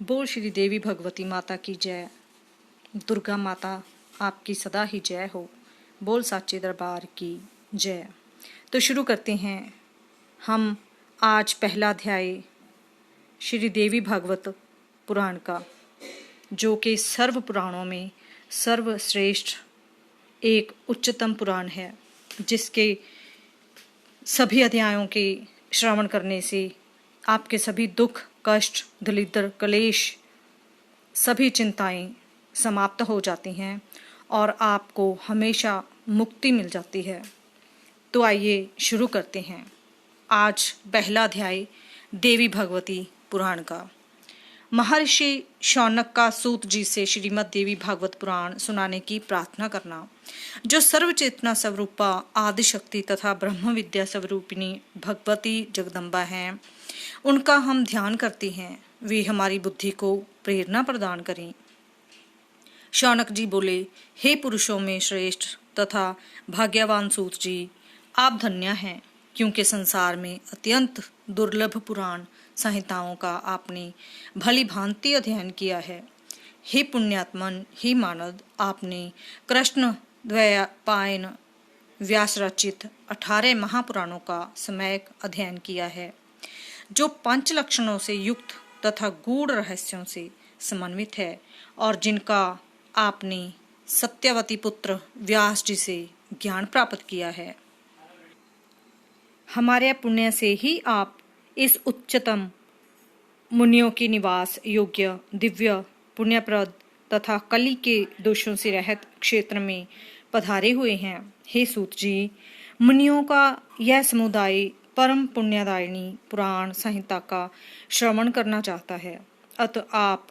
बोल श्री देवी भगवती माता की जय। दुर्गा माता आपकी सदा ही जय हो। बोल साचे दरबार की जय। तो शुरू करते हैं हम आज पहला अध्याय श्री देवी भागवत पुराण का, जो कि सर्व पुराणों में सर्वश्रेष्ठ एक उच्चतम पुराण है, जिसके सभी अध्यायों के श्रवण करने से आपके सभी दुख, कष्ट, दरिद्र, क्लेश, सभी चिंताएं समाप्त हो जाती हैं और आपको हमेशा मुक्ति मिल जाती है। तो आइए शुरू करते हैं आज पहला अध्याय देवी भगवती पुराण का। महर्षि शौनक का सूत जी से श्रीमद् देवी भागवत पुराण सुनाने की प्रार्थना करना। जो सर्वचेतना स्वरूपा आदिशक्ति तथा ब्रह्म विद्या स्वरूपिणी भगवती जगदम्बा हैं, उनका हम ध्यान करते हैं। वे हमारी बुद्धि को प्रेरणा प्रदान करें। शौनक जी बोले, हे पुरुषों में श्रेष्ठ तथा भाग्यवान सूत जी, आप धन्य हैं, क्योंकि संसार में अत्यंत दुर्लभ पुराण संहिताओं का आपने भली भांति अध्ययन किया है। हे पुण्यात्मन, हे मानद, आपने कृष्ण द्वैपायन व्यास रचित 18 महापुराणों का सम्यक अध्ययन किया है, जो 5 लक्षणों से युक्त तथा गूढ़ रहस्यों से समन्वित है और जिनका आपने सत्यवती पुत्र व्यास जी से ज्ञान प्राप्त किया है। हमारे पुण्य से ही आप इस उच्चतम मुनियों के निवास योग्य दिव्य पुण्यप्रद तथा कली के दोषों से रहित क्षेत्र में पधारे हुए हैं। हे सूत जी, मुनियों का यह समुदाय परम पुण्यदायिनी पुराण संहिता का श्रवण करना चाहता है। अतः आप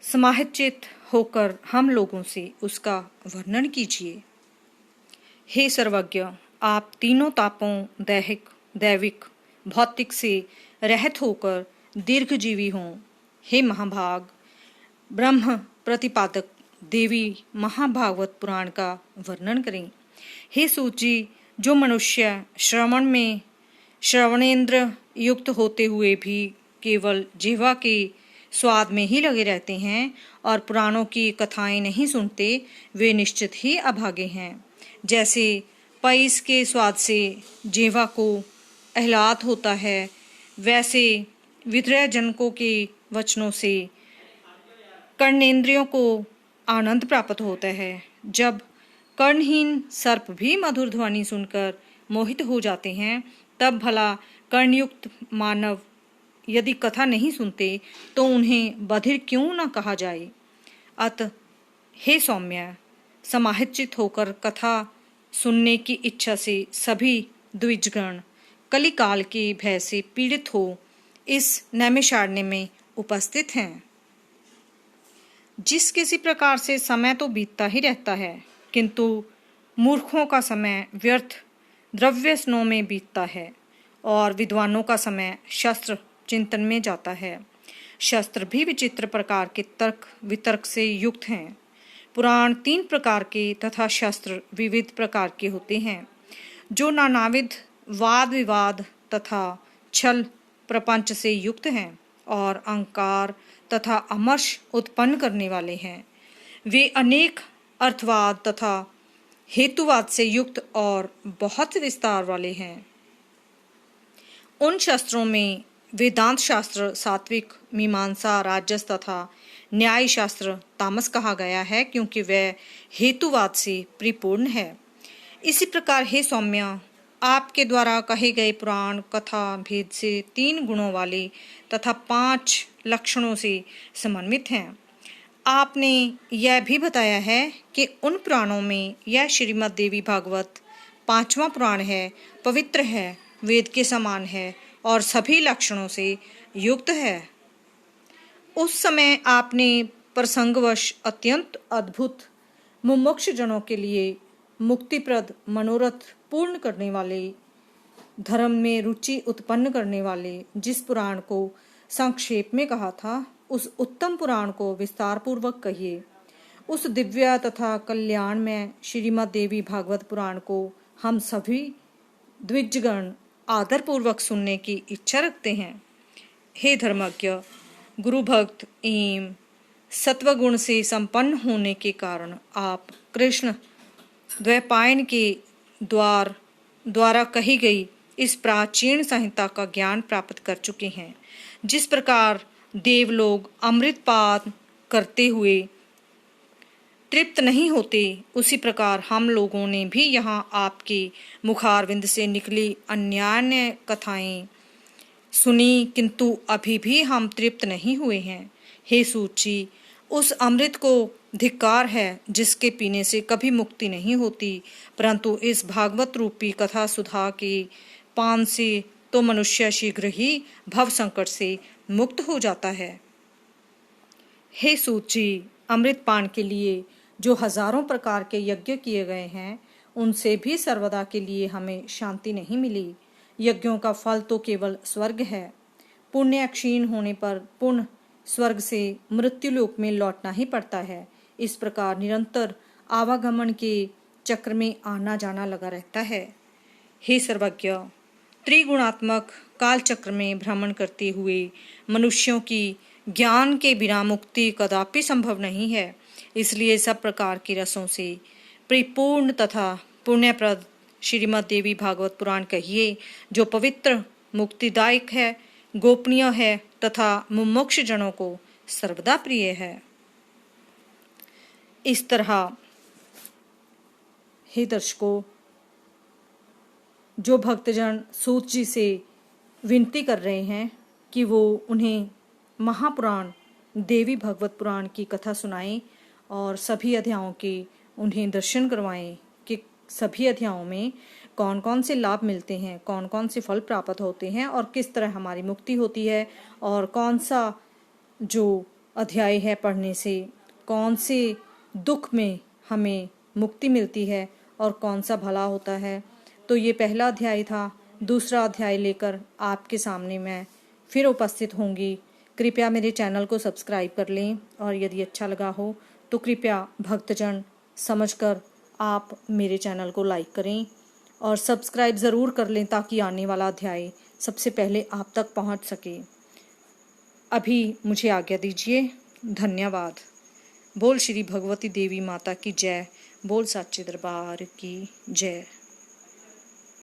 समाहित होकर हम लोगों से उसका वर्णन कीजिए। हे सर्वज्ञ, आप तीनों तापों दैहिक, दैविक, भौतिक से रहित होकर दीर्घजीवी हों। हे महाभाग, ब्रह्म प्रतिपादक देवी महाभागवत पुराण का वर्णन करें। हे सूत जी, जो मनुष्य श्रवण में श्रवणेन्द्र युक्त होते हुए भी केवल जिह्वा के स्वाद में ही लगे रहते हैं और पुराणों की कथाएं नहीं सुनते, वे निश्चित ही अभागे हैं। जैसे पईस के स्वाद से जिह्वा को आह्लाद होता है, वैसे विद्रयजनकों के वचनों से कर्णेंद्रियों को आनंद प्राप्त होता है। जब कर्णहीन सर्प भी मधुर ध्वनि सुनकर मोहित हो जाते हैं, तब भला कर्णयुक्त मानव यदि कथा नहीं सुनते तो उन्हें बधिर क्यों न कहा जाए। अतः हे सौम्य, समाहित होकर कथा सुनने की इच्छा से सभी द्विजगण कलिकाल के भय से पीड़ित हो इस नैमिषारण्य में उपस्थित हैं। जिस किसी प्रकार से समय तो बीतता ही रहता है, किंतु मूर्खों का समय व्यर्थ द्रव्य स्नो में बीतता है और विद्वानों का समय शस्त्र चिंतन में जाता है। शस्त्र भी विचित्र प्रकार के तर्क वितर्क से युक्त हैं। पुराण 3 प्रकार के तथा शस्त्र विविध प्रकार के होते हैं, जो नानाविध वाद विवाद तथा छल प्रपंच से युक्त हैं और अहंकार तथा अमर्ष उत्पन्न करने वाले हैं। वे अनेक अर्थवाद तथा हेतुवाद से युक्त और बहुत विस्तार वाले हैं। उन शस्त्रों में वेदांत शास्त्र सात्विक, मीमांसा राजस तथा न्याय शास्त्र तामस कहा गया है, क्योंकि वह हेतुवाद से परिपूर्ण है। इसी प्रकार हे सौम्य, आपके द्वारा कहे गए पुराण कथा भेद से 3 गुणों वाले तथा 5 लक्षणों से समन्वित हैं। आपने यह भी बताया है कि उन पुराणों में यह श्रीमद् देवी भागवत 5वां पुराण है, पवित्र है, वेद के समान है और सभी लक्षणों से युक्त है। उस समय आपने प्रसंगवश अत्यंत अद्भुत मुमुक्ष जनों के लिए मुक्तिप्रद मनोरथ पूर्ण करने वाले, धर्म में रुचि उत्पन्न करने वाले जिस पुराण को संक्षेप में कहा था, उस उत्तम पुराण को विस्तार पूर्वक कहिए। उस दिव्य तथा कल्याण में श्रीमद् देवी भागवत पुराण को हम सभी द्विजगण आदर पूर्वक सुनने की इच्छा रखते हैं। हे धर्मज्ञ, गुरु भक्त एवं सत्वगुण से संपन्न होने के कारण आप कृष्ण द्वैपायन के द्वारा कही गई इस प्राचीन संहिता का ज्ञान प्राप्त कर चुके हैं। जिस प्रकार देवलोग अमृतपान करते हुए तृप्त नहीं होते, उसी प्रकार हम लोगों ने भी यहाँ आपके मुखारविंद से निकली अन्यान्य कथाएं सुनी, किंतु अभी भी हम तृप्त नहीं हुए हैं। हे सूची, उस अमृत को धिक्कार है जिसके पीने से कभी मुक्ति नहीं होती, परंतु इस भागवत रूपी कथा सुधा के पान से तो मनुष्य शीघ्र ही भव संकट से मुक्त हो जाता है। हे सूची, अमृत पान के लिए जो हजारों प्रकार के यज्ञ किए गए हैं, उनसे भी सर्वदा के लिए हमें शांति नहीं मिली। यज्ञों का फल तो केवल स्वर्ग है। पुण्य क्षीण होने पर पुण्य स्वर्ग से मृत्युलोक में लौटना ही पड़ता है। इस प्रकार निरंतर आवागमन के चक्र में आना जाना लगा रहता है। हे सर्वज्ञ, त्रिगुणात्मक काल चक्र में भ्रमण करते हुए मनुष्यों की ज्ञान के बिना मुक्ति कदापि संभव नहीं है। इसलिए सब प्रकार की रसों से परिपूर्ण तथा पुण्यप्रद श्रीमद् देवी भागवत पुराण कहिए, जो पवित्र, मुक्तिदायक है, गोपनीय है तथा मुमुक्ष जनों को सर्वदा प्रिय है। इस तरह हे दर्शकों, जो भक्तजन सूत जी से विनती कर रहे हैं कि वो उन्हें महापुराण देवी भागवत पुराण की कथा सुनाएं और सभी अध्यायों के उन्हें दर्शन करवाएं कि सभी अध्यायों में कौन कौन से लाभ मिलते हैं, कौन कौन से फल प्राप्त होते हैं और किस तरह हमारी मुक्ति होती है, और कौन सा जो अध्याय है पढ़ने से कौन से दुख में हमें मुक्ति मिलती है और कौन सा भला होता है। तो ये पहला अध्याय था। दूसरा अध्याय लेकर आपके सामने मैं फिर उपस्थित होंगी। कृपया मेरे चैनल को सब्सक्राइब कर लें और यदि अच्छा लगा हो तो कृपया भक्तजन समझकर आप मेरे चैनल को लाइक करें और सब्सक्राइब ज़रूर कर लें ताकि आने वाला अध्याय सबसे पहले आप तक पहुंच सके। अभी मुझे आज्ञा दीजिए। धन्यवाद। बोल श्री भगवती देवी माता की जय। बोल साच्चे दरबार की जय।